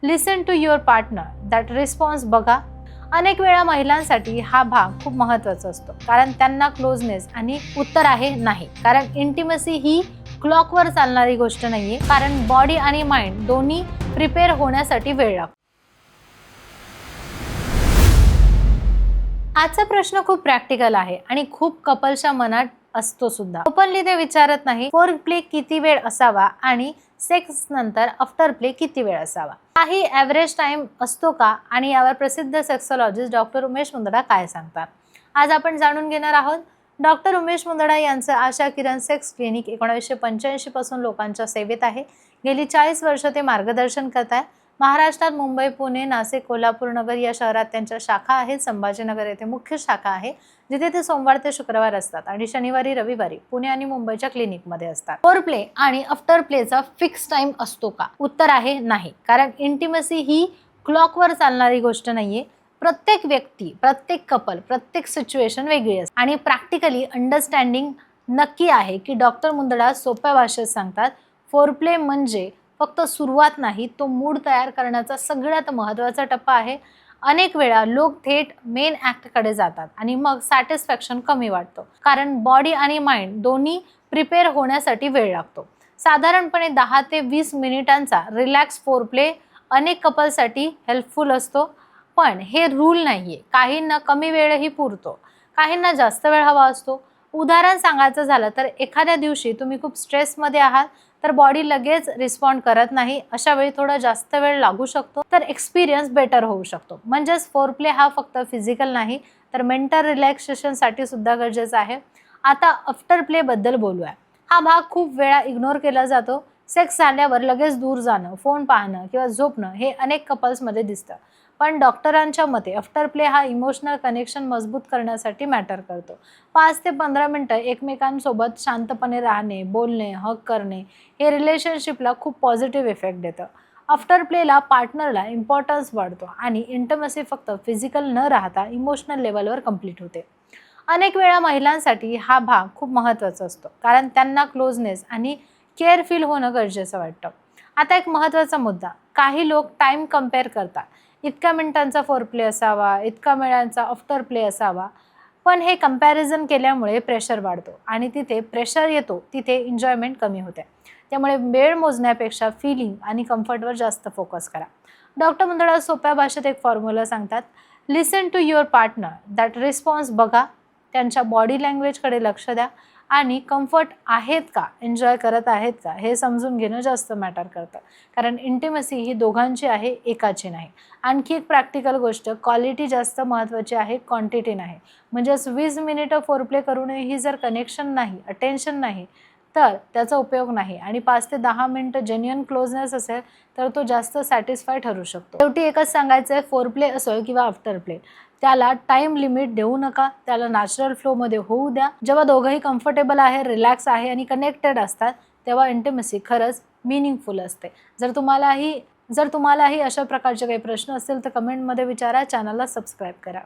Listen to your partner that response बघा. अनेक वेळा महिलांसाठी हा भाग खूप महत्त्वाचा असतो, कारण त्यांना क्लोजनेस आणि उत्तर आहे नाही. कारण इंटिमसी ही क्लॉकवर चालणारी गोष्ट नाहीये, कारण बॉडी आणि माइंड दोन्ही प्रिपेअर होण्यासाठी वेळ लागतो. आजचा प्रश्न खूप प्रॅक्टिकल आहे आणि खूप कपल्सच्या मनात असतो सुद्धा. ओपनली ते विचारत नाही फोर प्ले किती वेळ असावा आणि सेक्स नंतर आफ्टर प्ले किती वेळ असावा. काही ॲव्हरेज टाइम असतो का, आणि यावर प्रसिद्ध सेक्सॉलॉजिस्ट डॉक्टर उमेश मुंदडा काय सांगतात, आज आपण जाणून घेणार आहोत. डॉक्टर उमेश मुंदडा यांचं आशा किरण सेक्स क्लिनिक 1985 पासून लोकांच्या सेवेत आहे. गेली 40 वर्ष ते मार्गदर्शन करतात. महाराष्ट्रात मुंबई, पुणे, नाशिक, कोल्हापूर नगर या शहरात त्यांच्या शाखा आहेत. संभाजीनगर येथे मुख्य शाखा आहे, जिथे ते सोमवार ते शुक्रवार असतात आणि शनिवारी रविवारी पुणे आणि मुंबईच्या क्लिनिकमध्ये असतात. फोर प्ले आणि आफ्टर प्लेचा फिक्स टाइम असतो का? उत्तर आहे नाही. कारण इंटिमसी ही क्लॉकवर चालणारी गोष्ट नाहीये. प्रत्येक व्यक्ती, प्रत्येक कपल, प्रत्येक सिच्युएशन वेगळी असते आणि प्रॅक्टिकली अंडरस्टँडिंग नक्की आहे की डॉक्टर मुंदडा सोप्या भाषेत सांगतात, फोर प्ले म्हणजे फक्त सुरुवात नाही, तो मूड तयार करण्याचा सगळ्यात महत्त्वाचा टप्पा आहे. अनेक वेळा लोक थेट मेन ॲक्टकडे जातात आणि मग सॅटिस्फॅक्शन कमी वाटतो, कारण बॉडी आणि माइंड दोन्ही प्रिपेअर होण्यासाठी वेळ लागतो. साधारणपणे 10 ते 20 मिनिटांचा रिलॅक्स फोर प्ले अनेक कपलसाठी हेल्पफुल असतो. पण हे रूल नाहीये. काहींना कमी वेळही पुरतो, काहींना जास्त वेळ हवा असतो. उदाहरण सांगायचं झालं तर एखाद्या दिवशी तुम्ही खूप स्ट्रेसमध्ये आहात, तर बॉडी लगेच रिस्पॉन्ड करत नाही. अशा वेळी थोडा जास्त वेळ लागू शकतो, तर एक्सपिरियन्स बेटर होऊ शकतो. म्हणजेच फोर प्ले हा फक्त फिजिकल नाही, तर मेंटल रिलॅक्सेशनसाठी सुद्धा गरजेचा आहे. आता आफ्टर प्ले बद्दल बोलूया. हा भाग खूप वेळा इग्नोर केला जातो. सेक्स झाल्यावर लगेच दूर जाणं, फोन पाहणं किंवा झोपणं हे अनेक कपल्समध्ये दिसतं. पण डॉक्टरांच्या मते आफ्टर प्ले हा इमोशनल कनेक्शन मजबूत करण्यासाठी मॅटर करतो. 5 ते 15 मिनिटं एकमेकांसोबत शांतपणे राहणे, बोलणे, हग करणे हे रिलेशनशिपला खूप पॉझिटिव्ह इफेक्ट देतं. आफ्टर प्लेला पार्टनरला इम्पॉर्टन्स वाढतो आणि इंटिमसी फक्त फिजिकल न राहता इमोशनल लेवलवर कंप्लीट होते. अनेक वेळा महिलांसाठी हा भाग खूप महत्त्वाचा असतो, कारण त्यांना क्लोजनेस आणि केअर फील होणं गरजेचं वाटतं. आता एक महत्त्वाचा मुद्दा, काही लोक टाईम कंपेअर करतात. इतक्या मिनिटांचा फोर प्ले असावा, इतका वेळांचा आफ्टर प्ले असावा. पण हे कंपॅरिझन केल्यामुळे प्रेशर वाढतो आणि तिथे प्रेशर येतो तिथे एन्जॉयमेंट कमी होते. त्यामुळे वेळ मोजण्यापेक्षा फिलिंग आणि कम्फर्टवर जास्त फोकस करा. डॉक्टर मुंदडा सोप्या भाषेत एक फॉर्म्युला सांगतात, listen to your partner that response बघा. त्यांच्या बॉडी लँग्वेजकडे लक्ष द्या आणि कम्फर्ट आहेत का, एन्जॉय करत आहेत का हे समजून घेणं जास्त मॅटर करतं. कारण इंटिमसी ही दोघांची आहे, एकाची नाही. आणखी एक प्रॅक्टिकल गोष्ट, क्वालिटी जास्त महत्त्वाची आहे, क्वांटिटी नाही. म्हणजेच 20 मिनिटं फोर प्ले करूनही जर कनेक्शन नाही, अटेन्शन नाही, तर त्याचा उपयोग नाही. आणि 5 ते 10 मिनिटं जेन्युइन क्लोजनेस असेल तर तो जास्त सॅटिस्फाय ठरू शकतो. शेवटी एकच सांगायचं आहे, फोर प्ले असो किंवा आफ्टर प्ले, त्याला टाइम लिमिट देऊ नका. त्याला नॅचरल फ्लोमध्ये होऊ द्या. जेव्हा दोघंही कम्फर्टेबल आहे, रिलॅक्स आहे आणि कनेक्टेड असतात, तेव्हा इंटिमसी खरंच मीनिंगफुल असते. जर तुम्हालाही अशा प्रकारचे काही प्रश्न असतील तर कमेंटमध्ये विचारा. चॅनलला सबस्क्राईब करा.